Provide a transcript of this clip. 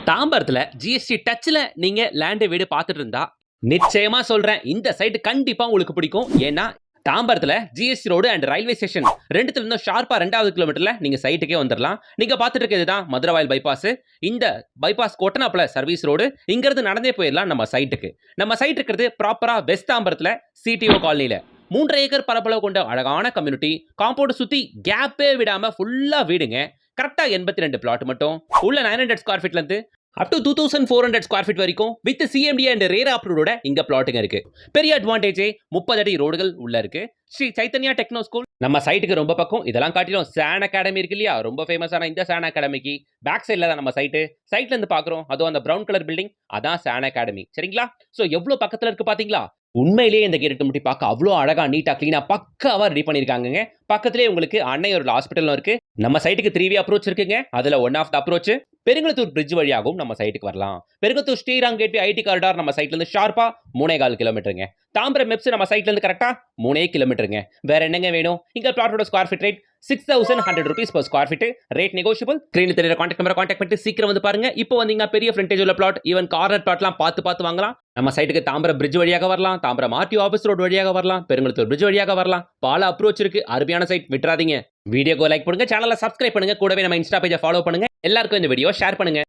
தாம்பரத்துல GST டச்ல நீங்க land வீடு பார்த்துட்டு இருந்தா நிச்சயமா சொல்றேன், இந்த சைட் கண்டிப்பா உங்களுக்கு பிடிக்கும். ஏன்னா தாம்பரத்துல GST road and railway station ரெண்டுத்துல இருந்தும் ஷார்ப்பா 2வது கிலோமீட்டர்ல நீங்க சைட்டுக்கே வந்துடலாம். நீங்க பார்த்துட்டு இருக்கிறது தான் மதுரவாயல் பைபாஸ். இந்த பைபாஸ் கொட்டனாப்புல சர்வீஸ் ரோடு. இங்க இருந்து நடந்தே போயிடலாம் நம்ம சைட்டுக்கு. நம்ம சைட் இருக்கிறது ப்ராப்பரா வெஸ்ட் தாம்பரத்துல சிடிஓ காலனில 3 ஏக்கர் பரப்பளவு கொண்ட அழகான கம்யூனிட்டி. காம்பவுண்ட் சுத்தி கேப்பே விடாம ஃபுல்லா வீடுங்க. கரெக்டா 82 பிளாட் மட்டும் உள்ள 900 ஸ்கொயர் ஃபீட்ல இருந்து அப் டு 2400 ஸ்கொயர் ஃபீட் வரைக்கும் வித் சிஎம்டி அண்ட் ரேர் அப்ரூவோட இங்க பிளாட்டுங்க இருக்கு. பெரிய அட்வான்டேஜே 30 அடி ரோடுகள் உள்ள இருக்கு. ஸ்ரீ சைத்தன்யா டெக்னோ ஸ்கூல் நம்ம சைட்டுக்கு ரொம்ப பக்கம். இதெல்லாம் காட்டிலும் சான் அகாடமி இருக்கு இல்லையா, ரொம்ப ஃபேமஸான இந்த சான் அகாடமிக்கு பேக் சைடில் தான் நம்ம சைட்ல இருந்து பார்க்குறோம். அதுவும் அந்த ப்ரௌன் கலர் பில்டிங் அதான் சான் அகாடமி. சரிங்களா? ஸோ எவ்வளோ பக்கத்தில் இருக்கு பார்த்தீங்களா? உண்மையிலேயே இந்த கேட்டு முட்டி பார்க்க அவ்வளோ அழகா நீட்டா கிளீனா பக்காவா ரெடி பண்ணியிருக்காங்க. பக்கத்திலே உங்களுக்கு அன்னையோட ஹாஸ்பிட்டலும் இருக்கு. நம்ம சைட்டுக்கு 3வே அப்ரோச் இருக்குங்க. அதுல one of the approach Perungalathur bridge வழியாகவும் நம்ம சைட்டுக்கு வரலாம். Perungalathur Sriram gateway IT corridor நம்ம சைட்ல இருந்து ஷார்ப்பா 3.25 கிலோமீட்டருங்க. தாம்பரம் மெப்ஸ் நம்ம சைட்ல இருந்து கரெக்டா 3 கிலோமீட்டருங்க. வேற என்னங்க வேணும்? இங்க பிளாட்டோட square feet rate 6100 rupees per square feet. Rate negotiable. ஸ்கிரீன்ல தெரியுற கான்டாக்ட் நம்பரை கான்டாக்ட் பண்ணி சீக்கிரம் வந்து பாருங்க. இப்போ வந்தீங்க பெரிய ஃப்ரண்டேஜ் உள்ள பிளாட், ஈவன் கார்னர் பிளாட்லாம் பார்த்து வாங்கலாம். நம்ம சைட்டுக்கு தாம்பரம் பிரிட்ஜ் வழியாக வரலாம், தாம்பரம் ஆர்டிஓ ஆஃபீஸ் ரோடு வழியாக வரலாம், பெருங்குளத்தூர் பிரிட்ஜ் வழியாக வரலாம். பால அப்ரோச் இருக்கு. அருமையான சைட், விட்டுறாதீங்க. வீடியோக்கு லைக் பண்ணுங்க, சேனலை சப்ஸ்கிரைப் பண்ணுங்க, கூடவே நம்ம இன்ஸ்டா பேஜை ஃபாலோ பண்ணுங்க. எல்லாருக்கும் இந்த வீடியோ ஷேர் பண்ணுங்க.